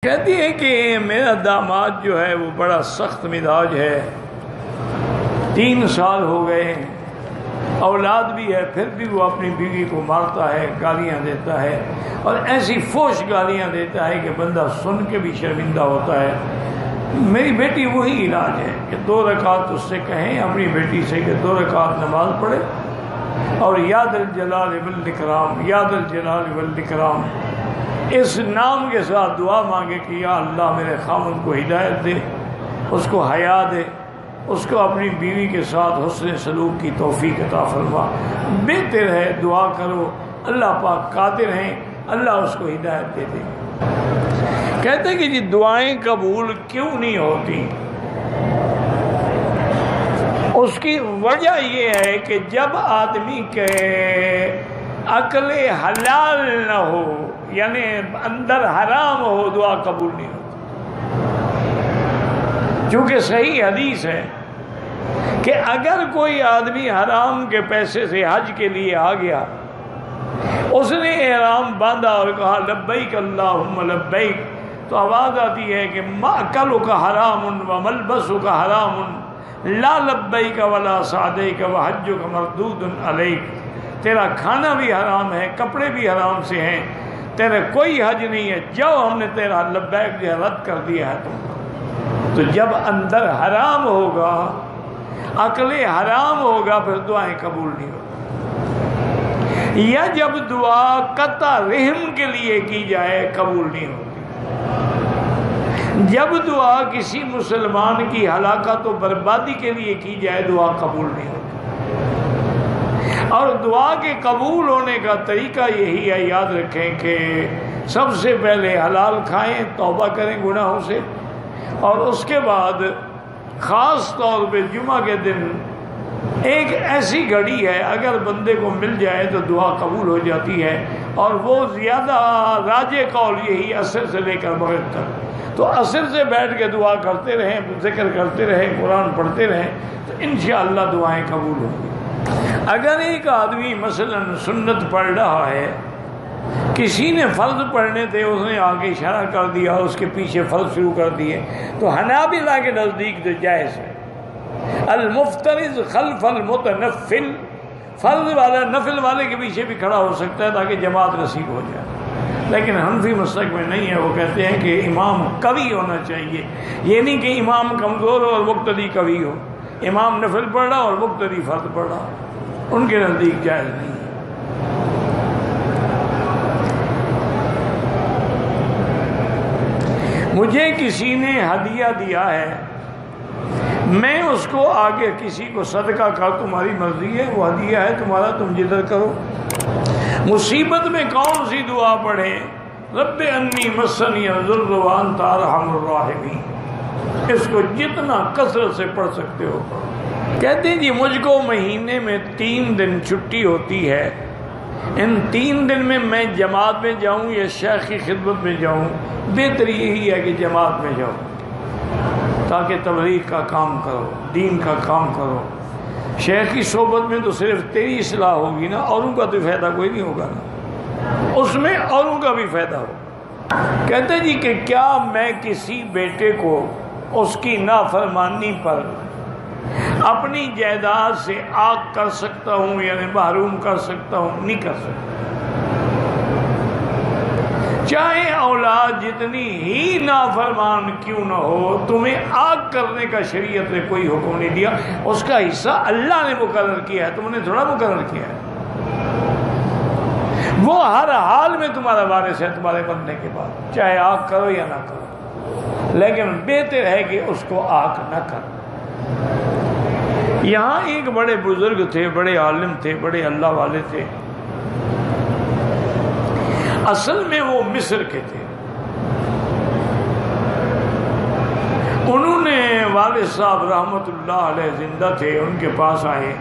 کہتی ہے کہ میرا داماد جو ہے وہ بڑا سخت مزاج ہے، 3 سال ہو گئے، اولاد بھی ہے، پھر بھی وہ اپنی بیوی کو مارتا ہے، گالیاں دیتا ہے، اور ایسی فوش گالیاں دیتا ہے کہ بندہ سن کے بھی شرمندہ ہوتا ہے۔ میری بیٹی وہی علاج ہے کہ 2 رکعت اس سے کہیں اپنی بیٹی سے کہ 2 رکعت نماز پڑھے اور یا ذا الجلال والاکرام، یا ذا الجلال والاکرام اس نام کے ساتھ دعا مانگے کہ یا اللہ میرے خامن کو ہدایت دے، اس کو حیا دے، اس کو اپنی بیوی کے ساتھ حسن سلوک کی توفیق عطا فرما۔ بہتر ہے دعا کرو، اللہ پاک قادر ہیں، اللہ اس کو ہدایت دے دے۔ کہتے کہ جی دعائیں قبول کیوں نہیں ہوتی؟ اس کی وجہ یہ ہے کہ جب آدمی کے عقل حلال نہ ہو، یعنی اندر حرام ہو، دعا قبول نہیں ہوتی۔ چونکہ صحیح حدیث ہے کہ اگر کوئی آدمی حرام کے پیسے سے حج کے لیے آ گیا، اس نے احرام باندھا اور کہا لبیک اللہم لبیک، تو آواز آتی ہے کہ مأکلک حرام و ملبسک حرام لا لبیک ولا سعدیک وحجک مردود علیک، تیرا کھانا بھی حرام ہے، کپڑے بھی حرام سے ہیں، تیرے کوئی حج نہیں ہے، جاؤ ہم نے تیرا لبیک جو رد کر دیا ہے تم کو۔ تو جب اندر حرام ہوگا، عقل حرام ہوگا، پھر دعائیں قبول نہیں ہوگی۔ یا جب دعا قطع رحم کے لیے کی جائے قبول نہیں ہوگی۔ جب دعا کسی مسلمان کی ہلاکت و بربادی کے لیے کی جائے دعا قبول نہیں ہوگی۔ اور دعا کے قبول ہونے کا طریقہ یہی ہے، یاد رکھیں کہ سب سے پہلے حلال کھائیں، توبہ کریں گناہوں سے، اور اس کے بعد خاص طور پہ جمعہ کے دن ایک ایسی گھڑی ہے اگر بندے کو مل جائے تو دعا قبول ہو جاتی ہے، اور وہ زیادہ راجح قول یہی عصر سے لے کر مغرب تک۔ تو عصر سے بیٹھ کے دعا کرتے رہیں، ذکر کرتے رہیں، قرآن پڑھتے رہیں، تو انشاءاللہ دعائیں قبول ہوں گی۔ اگر ایک آدمی مثلا سنت پڑھ رہا ہے، کسی نے فرض پڑھنے تھے، اس نے آگے اشارہ کر دیا، اس کے پیچھے فرض شروع کر دیے، تو حنابلہ کے نزدیک تو جائز ہے۔ المفترض خلف المتنفل، فرض والا نفل والے کے پیچھے بھی کھڑا ہو سکتا ہے تاکہ جماعت نصیب ہو جائے، لیکن حنفی مسلک میں نہیں ہے۔ وہ کہتے ہیں کہ امام قوی ہونا چاہیے، یہ نہیں کہ امام کمزور ہو اور مقتدی قوی ہو، امام نفل پڑھ رہا اور مقتدی فرض پڑھ رہا، ان کے نزدیک جائز نہیں ہے۔ مجھے کسی نے ہدیہ دیا ہے، میں اس کو آگے کسی کو صدقہ کر، تمہاری مرضی ہے، وہ ہدیہ ہے تمہارا، تم جدھر کرو۔ مصیبت میں کون سی دعا پڑھے؟ رب انی مسنی الضر وانت ارحم الراحمین، اس کو جتنا کثرت سے پڑھ سکتے ہو پڑھو۔ کہتے ہیں جی مجھ کو مہینے میں 3 دن چھٹی ہوتی ہے، ان 3 دن میں میں جماعت میں جاؤں یا شیخ کی خدمت میں جاؤں؟ بہتر یہی ہے کہ جماعت میں جاؤ تاکہ تبلیغ کا کام کرو، دین کا کام کرو۔ شیخ کی صحبت میں تو صرف تیری اصلاح ہوگی نا، اوروں کا تو فائدہ کوئی نہیں ہوگا نا، اس میں اوروں کا بھی فائدہ ہو۔ کہتے جی کہ کیا میں کسی بیٹے کو اس کی نافرمانی پر اپنی جائیداد سے آگ کر سکتا ہوں، یعنی محروم کر سکتا ہوں؟ نہیں کر سکتا۔ چاہے اولاد جتنی ہی نافرمان کیوں نہ ہو، تمہیں آگ کرنے کا شریعت نے کوئی حکم نہیں دیا، اس کا حصہ اللہ نے مقرر کیا ہے، تم نے تھوڑا مقرر کیا ہے۔ وہ ہر حال میں تمہارا وارث ہے تمہارے مرنے کے بعد، چاہے آگ کرو یا نہ کرو، لیکن بہتر ہے کہ اس کو آگ نہ کرو۔ یہاں ایک بڑے بزرگ تھے، بڑے عالم تھے، بڑے اللہ والے تھے، اصل میں وہ مصر کے تھے۔ انہوں نے والد صاحب رحمت اللہ علیہ زندہ تھے، ان کے پاس آئے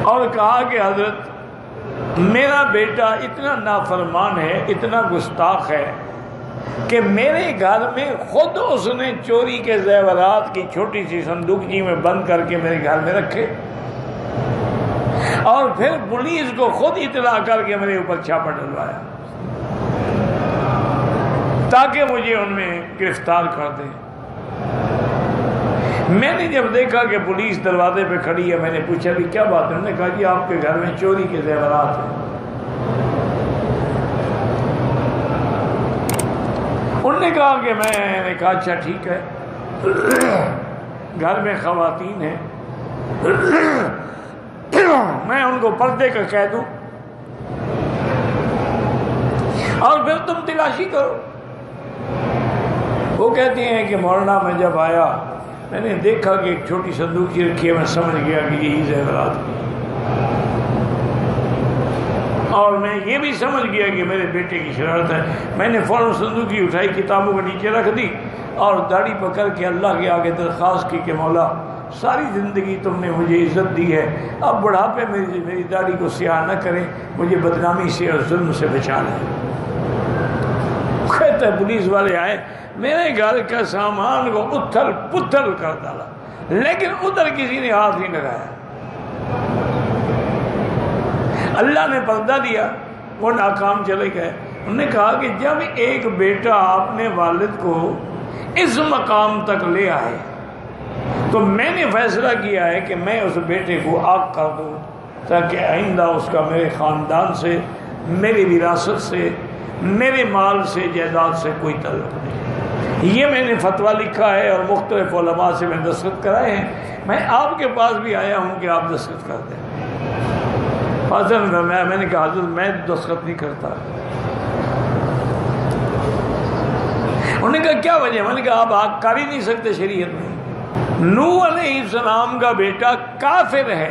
اور کہا کہ حضرت میرا بیٹا اتنا نافرمان ہے، اتنا گستاخ ہے کہ میرے گھر میں خود اس نے چوری کے زیورات کی چھوٹی سی صندوق جی میں بند کر کے میرے گھر میں رکھے، اور پھر پولیس کو خود اطلاع کر کے میرے اوپر چھاپا ڈلوایا۔ تاکہ مجھے ان میں گرفتار کر دیں۔ میں نے جب دیکھا کہ پولیس دروازے پہ کھڑی ہے، میں نے پوچھا بھی کیا بات ہے؟ انہوں نے کہا جی آپ کے گھر میں چوری کے زیورات ہیں۔ انہوں نے کہا کہ میں نے کہا اچھا ٹھیک ہے، گھر میں خواتین ہیں، میں ان کو پردے کا کہہ دوں اور پھر تم تلاشی کرو۔ وہ کہتے ہیں کہ مولانا میں جب آیا میں نے دیکھا کہ ایک چھوٹی صندوق رکھی ہے، میں سمجھ گیا کہ یہی زیورات کی، اور میں یہ بھی سمجھ گیا کہ میرے بیٹے کی شرارت ہے۔ میں نے فوراً صندوق کی اٹھائی، کتابوں کو نیچے رکھ دی اور داڑھی پکڑ کے اللہ کے آگے درخواست کی کہ مولا ساری زندگی تم نے مجھے عزت دی ہے، اب بڑھاپے میری داڑھی کو سیاہ نہ کرے، مجھے بدنامی سے اور ظلم سے بچا لیں۔ کہتا ہے پولیس والے آئے، میرے گھر کا سامان کو اتھل پتھل کر ڈالا، لیکن ادھر کسی نے ہاتھ نہیں لگایا۔ اللہ نے پردہ دیا، وہ ناکام چلے گئے۔ انہوں نے کہا کہ جب ایک بیٹا اپنے والد کو اس مقام تک لے آئے تو میں نے فیصلہ کیا ہے کہ میں اس بیٹے کو آگ کر دوں تاکہ آئندہ اس کا میرے خاندان سے، میری وراثت سے، میرے مال سے، جائیداد سے کوئی تعلق نہیں۔ یہ میں نے فتویٰ لکھا ہے اور مختلف علماء سے میں دستخط کرائے ہیں۔ میں آپ کے پاس بھی آیا ہوں کہ آپ دستخط کر دیں۔ حضرت میں نے کہا حضرت میں دستخط نہیں کرتا۔ انہوں نے کہا کیا وجہ؟ میں نے کہا آپ آگ کر ہی نہیں سکتے شریعت میں۔ نوح علیہ السلام کا بیٹا کافر ہے،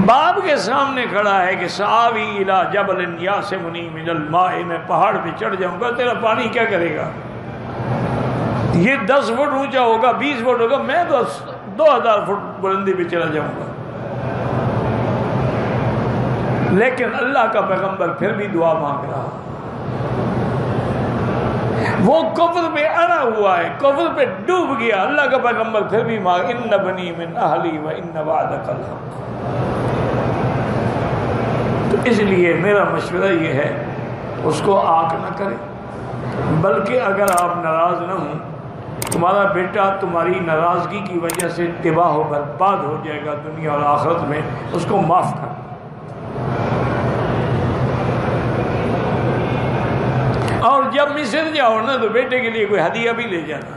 باپ کے سامنے کھڑا ہے کہ سآوی الی جبل یعصمنی من الماء، میں پہاڑ پہ چڑھ جاؤں گا، تیرا پانی کیا کرے گا؟ یہ 10 فٹ اونچا ہوگا، 20 فٹ ہوگا، میں تو 2000 فٹ بلندی پہ چلا جاؤں گا۔ لیکن اللہ کا پیغمبر پھر بھی دعا مانگ رہا، وہ کفر پہ اڑا ہوا ہے، کفر پہ ڈوب گیا۔ اللہ کا پیغمبر پھر بھی مانگ، ان بنی من اہلی و ان وعدک الحق۔ تو اس لیے میرا مشورہ یہ ہے اس کو آگ نہ کرے، بلکہ اگر آپ ناراض نہ ہوں، تمہارا بیٹا تمہاری ناراضگی کی وجہ سے تباہ و برباد ہو جائے گا دنیا اور آخرت میں، اس کو معاف کر۔ اور جب مصر جاؤ نا تو بیٹے کے لیے کوئی ہدیہ بھی لے جانا،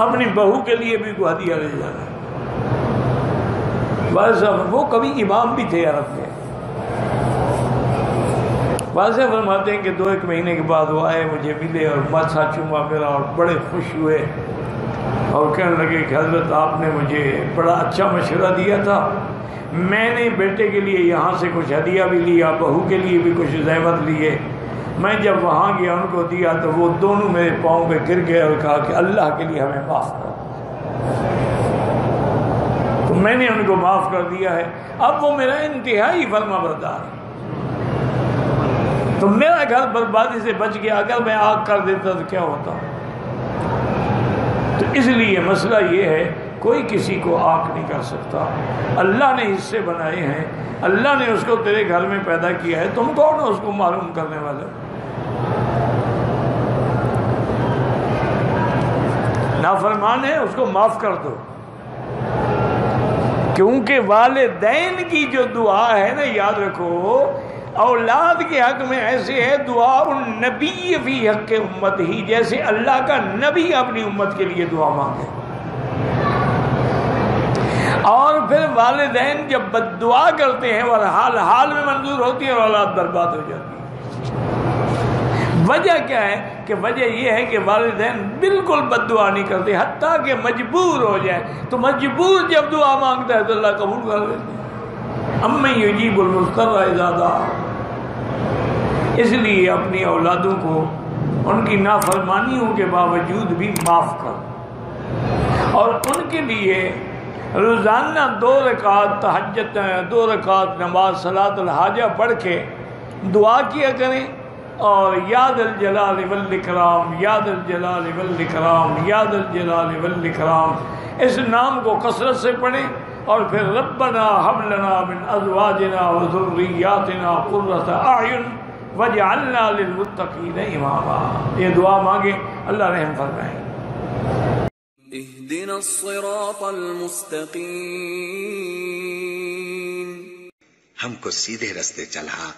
اپنی بہو کے لیے بھی کوئی ہدیہ لے جانا۔ وہ کبھی امام بھی تھے عرب کے، واضح فرماتے ہیں کہ 2-1 مہینے کے بعد وہ آئے، مجھے ملے اور ماتھا چوما میرا اور بڑے خوش ہوئے اور کہنے لگے کہ حضرت آپ نے مجھے بڑا اچھا مشورہ دیا تھا، میں نے بیٹے کے لیے یہاں سے کچھ ہدیہ بھی لیا، بہو کے لیے بھی کچھ زیور لیے، میں جب وہاں گیا ان کو دیا تو وہ دونوں میرے پاؤں پہ گر گئے اور کہا کہ اللہ کے لیے ہمیں معاف کر۔ تو میں نے ان کو معاف کر دیا ہے، اب وہ میرا انتہائی فرما بردار ہے، تو میرا گھر بربادی سے بچ گیا۔ اگر میں آگ کر دیتا تو کیا ہوتا؟ تو اس لیے مسئلہ یہ ہے کوئی کسی کو آگ نہیں کر سکتا، اللہ نے حصے بنائے ہیں، اللہ نے اس کو تیرے گھر میں پیدا کیا ہے، تم کون ہو اس کو معلوم کرنے والے؟ نافرمان ہے، اس کو معاف کر دو، کیونکہ والدین کی جو دعا ہے نا، یاد رکھو اولاد کے حق میں ایسے ہے دعا النبی فی حق امت ہی، جیسے اللہ کا نبی اپنی امت کے لیے دعا مانگے۔ اور پھر والدین جب بد دعا کرتے ہیں وہ حال میں منظور ہوتی ہے اور اولاد برباد ہو جاتی ہے۔ وجہ کیا ہے؟ کہ وجہ یہ ہے کہ والدین بالکل بد دعا نہیں کرتے، حتیٰ کہ مجبور ہو جائے تو مجبور جب دعا مانگتا ہے تو اللہ قبول کر لیتے ہیں۔ امن یجیب المضطر اذا دعا۔ اس لیے اپنی اولادوں کو ان کی نافرمانیوں کے باوجود بھی معاف کر، اور ان کے لیے روزانہ 2 رکعت تہجد، 2 رکعت نماز صلاۃ الحاجہ پڑھ کے دعا کیا کریں، اور یاد الجلال والاکرام، یاد الجلال والاکرام، یاد الجلال والاکرام، اس نام کو کثرت سے پڑھیں، اور پھر ربنا ہب لنا من ازواجنا وذریاتنا قرۃ اعین وجعلنا للمتقین اماما. یہ دعا مانگیں اللہ رحم فرمائیں. اهدنا الصراط المستقیم، ہم کو سیدھے رستے چلا